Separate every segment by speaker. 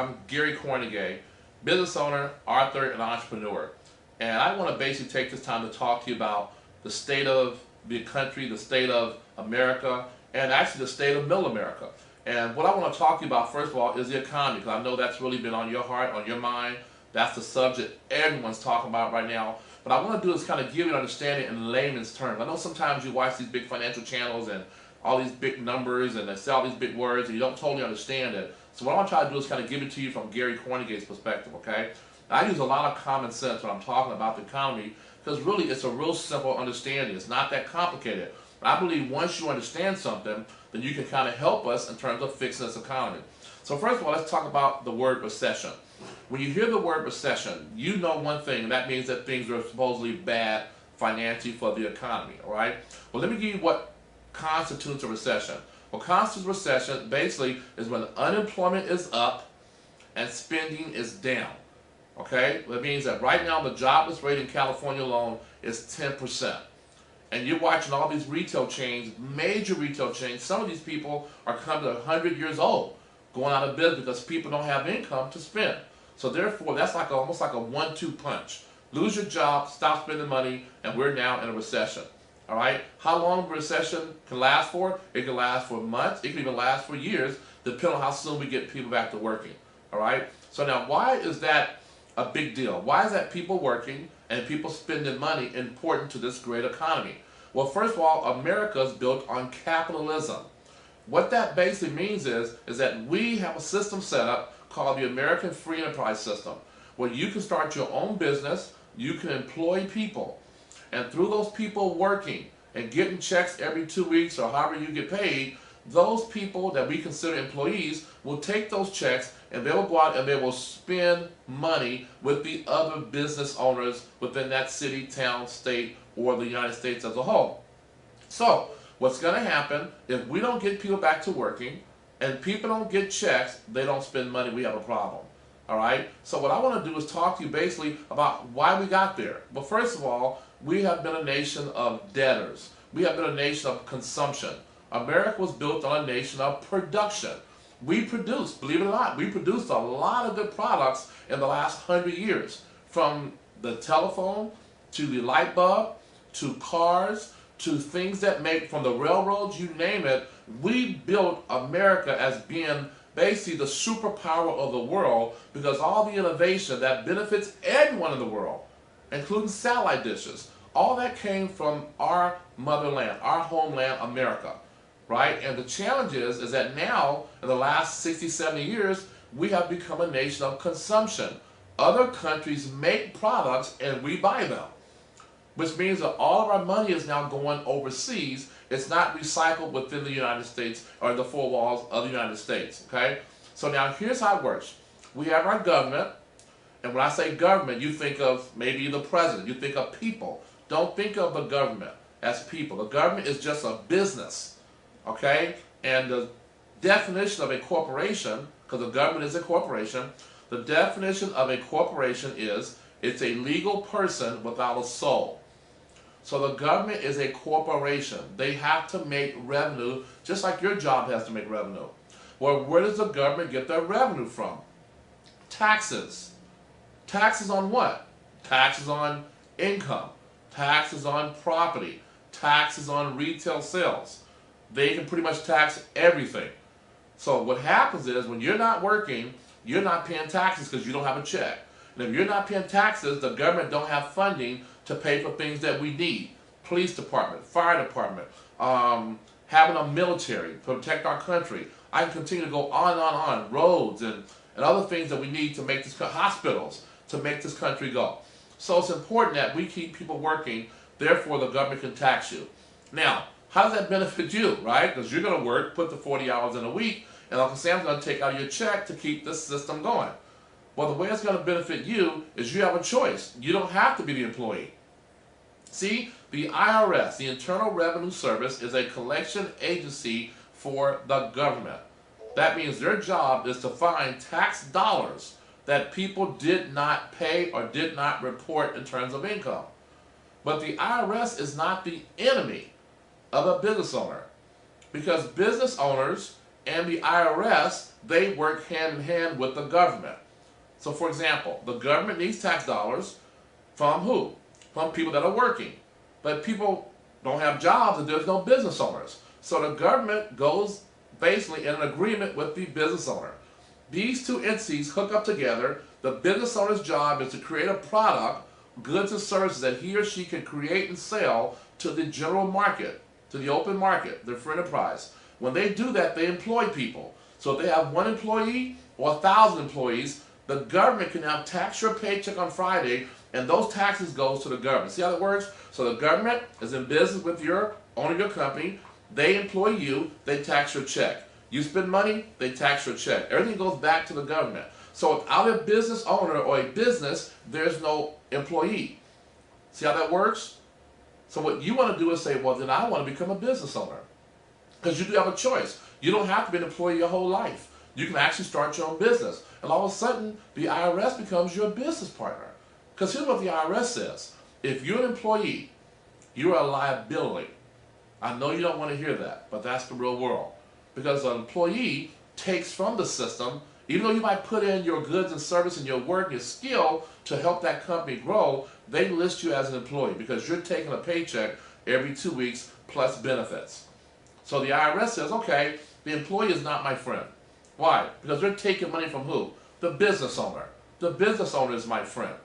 Speaker 1: I'm Gary Kornegay, business owner, author, and entrepreneur. And I want to basically take this time to talk to you about the state of the country, the state of America, and actually the state of middle America. And what I want to talk to you about, first of all, is the economy, because I know that's really been on your heart, on your mind. That's the subject everyone's talking about right now. What I want to do is kind of give you an understanding in layman's terms. I know sometimes you watch these big financial channels and all these big numbers and they say all these big words and you don't totally understand it. So what I'm trying to do is kind of give it to you from Gary Kornegay's perspective, okay? I use a lot of common sense when I'm talking about the economy because really it's a real simple understanding. It's not that complicated. I believe once you understand something, then you can kind of help us in terms of fixing this economy. So first of all, let's talk about the word recession. When you hear the word recession, you know one thing, and that means that things are supposedly bad financially for the economy, all right? Well, let me give you what constitutes a recession. What constitutes a recession basically is when unemployment is up and spending is down, okay? That means that right now the jobless rate in California alone is 10%. And you're watching all these retail chains, major retail chains, some of these people are coming to 100 years old, going out of business because people don't have income to spend. So therefore, that's like almost like a 1-2 punch. Lose your job, stop spending money, and we're now in a recession. All right? How long a recession can last for? It can last for months. It can even last for years, depending on how soon we get people back to working. All right? So now, why is that a big deal? Why is that people working and people spending money important to this great economy? Well, first of all, America is built on capitalism. What that basically means is that we have a system set up called the American Free Enterprise System, where you can start your own business, you can employ people, and through those people working and getting checks every 2 weeks or however you get paid, those people that we consider employees will take those checks and they will go out and they will spend money with the other business owners within that city, town, state, or the United States as a whole. So what's going to happen if we don't get people back to working and people don't get checks, they don't spend money, we have a problem. All right? So what I want to do is talk to you basically about why we got there. But first of all, we have been a nation of debtors. We have been a nation of consumption. America was built on a nation of production. We produced, believe it or not, we produced a lot of good products in the last 100 years. From the telephone, to the light bulb, to cars, to things that make, from the railroads, you name it. We built America as being basically the superpower of the world because all the innovation that benefits everyone in the world, including satellite dishes, all that came from our motherland, our homeland, America, right? And the challenge is that now, in the last 60, 70 years, we have become a nation of consumption. Other countries make products and we buy them, which means that all of our money is now going overseas. It's not recycled within the United States or the four walls of the United States, okay? So now here's how it works. We have our government, and when I say government, you think of maybe the president, you think of people. Don't think of the government as people. The government is just a business, okay? And the definition of a corporation, because the government is a corporation, the definition of a corporation is it's a legal person without a soul. So the government is a corporation. They have to make revenue just like your job has to make revenue. Well, where does the government get their revenue from? Taxes. Taxes on what? Taxes on income. Taxes on property. Taxes on retail sales. They can pretty much tax everything. So what happens is when you're not working, you're not paying taxes because you don't have a check. And if you're not paying taxes, the government don't have funding to pay for things that we need. Police department, fire department, having a military to protect our country. I can continue to go on and on. Roads and other things that we need to make this, hospitals, to make this country go. So it's important that we keep people working, therefore the government can tax you. Now, how does that benefit you, right? Because you're going to work, put the 40 hours in a week, and Uncle Sam's going to take out your check to keep this system going. Well, the way it's going to benefit you is you have a choice. You don't have to be the employee. See, the IRS, the Internal Revenue Service, is a collection agency for the government. That means their job is to find tax dollars that people did not pay or did not report in terms of income. But the IRS is not the enemy of a business owner, because business owners and the IRS, they work hand in hand with the government. So for example, the government needs tax dollars from who? From people that are working. But people don't have jobs and there's no business owners. So the government goes basically in an agreement with the business owner. These two entities hook up together. The business owner's job is to create a product, goods and services that he or she can create and sell to the general market, to the open market, the free enterprise. When they do that, they employ people. So if they have 1 employee or 1,000 employees, the government can now tax your paycheck on Friday, and those taxes goes to the government. See how that works? So the government is in business with your owner of your company. They employ you, they tax your check. You spend money, they tax your check. Everything goes back to the government. So without a business owner or a business, there's no employee. See how that works? So what you want to do is say, well, then I want to become a business owner. Because you do have a choice. You don't have to be an employee your whole life. You can actually start your own business. And all of a sudden, the IRS becomes your business partner. Because here's what the IRS says. If you're an employee, you're a liability. I know you don't want to hear that, but that's the real world. Because an employee takes from the system, even though you might put in your goods and service and your work, your skill to help that company grow, they list you as an employee because you're taking a paycheck every 2 weeks plus benefits. So the IRS says, okay, the employee is not my friend. Why? Because they're taking money from who? The business owner. The business owner is my friend.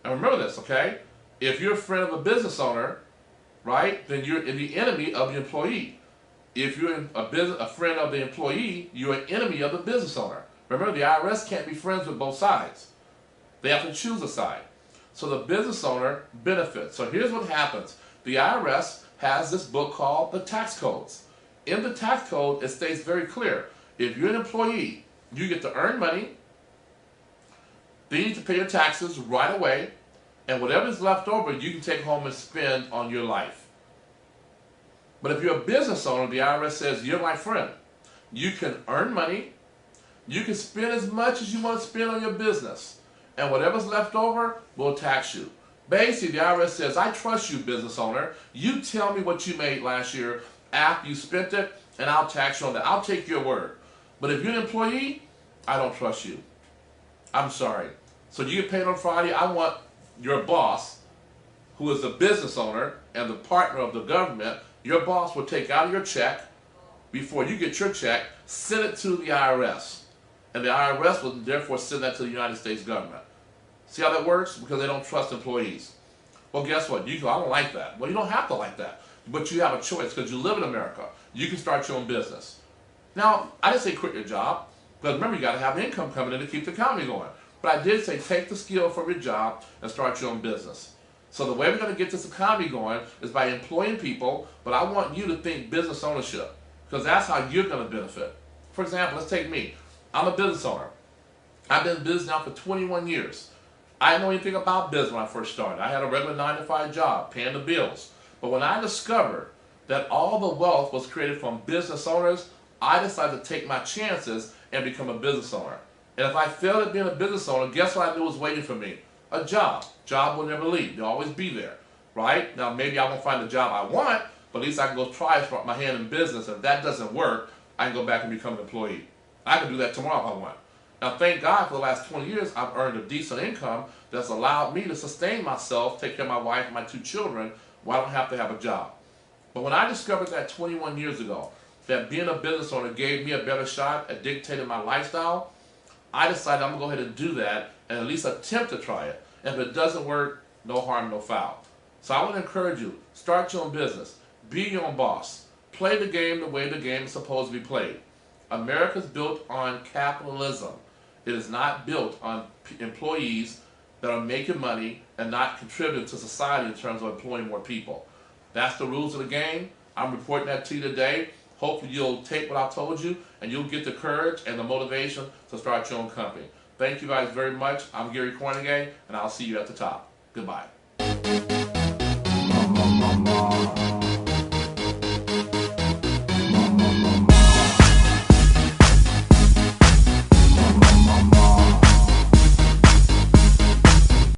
Speaker 1: And remember this, okay? If you're a friend of a business owner, right, then you're the enemy of the employee. If you're a friend of the employee, you're an enemy of the business owner. Remember, the IRS can't be friends with both sides. They have to choose a side. So the business owner benefits. So here's what happens. The IRS has this book called the tax codes. In the tax code, it states very clear. If you're an employee, you get to earn money, then you need to pay your taxes right away, and whatever's left over, you can take home and spend on your life. But if you're a business owner, the IRS says, you're my friend. You can earn money, you can spend as much as you want to spend on your business, and whatever's left over, we'll tax you. Basically, the IRS says, I trust you, business owner. You tell me what you made last year after you spent it, and I'll tax you on that. I'll take your word. But if you're an employee, I don't trust you. I'm sorry. So you get paid on Friday. I want your boss, who is the business owner and the partner of the government, your boss will take out your check before you get your check, send it to the IRS. And the IRS will therefore send that to the United States government. See how that works? Because they don't trust employees. Well, guess what? You go, I don't like that. Well, you don't have to like that. But you have a choice because you live in America. You can start your own business. Now, I didn't say quit your job. Because remember, you got to have income coming in to keep the economy going. But I did say take the skill from your job and start your own business. So the way we're going to get this economy going is by employing people, but I want you to think business ownership, because that's how you're going to benefit. For example, let's take me. I'm a business owner. I've been in business now for 21 years. I didn't know anything about business when I first started. I had a regular 9-to-5 job, paying the bills. But when I discovered that all the wealth was created from business owners, I decided to take my chances and become a business owner. And if I failed at being a business owner, guess what I knew was waiting for me? A job. Job will never leave. They'll always be there, right? Now, maybe I won't find the job I want, but at least I can go try to start my hand in business. If that doesn't work, I can go back and become an employee. I can do that tomorrow if I want. Now, thank God for the last 20 years, I've earned a decent income that's allowed me to sustain myself, take care of my wife and my 2 children, while I don't have to have a job. But when I discovered that 21 years ago, that being a business owner gave me a better shot at dictating my lifestyle, I decided I'm going to go ahead and do that and at least attempt to try it. And if it doesn't work, no harm, no foul. So I want to encourage you, start your own business. Be your own boss. Play the game the way the game is supposed to be played. America's built on capitalism. It is not built on employees that are making money and not contributing to society in terms of employing more people. That's the rules of the game. I'm reporting that to you today. Hopefully you'll take what I've told you and you'll get the courage and the motivation to start your own company. Thank you guys very much. I'm Gary Kornegay, and I'll see you at the top. Goodbye.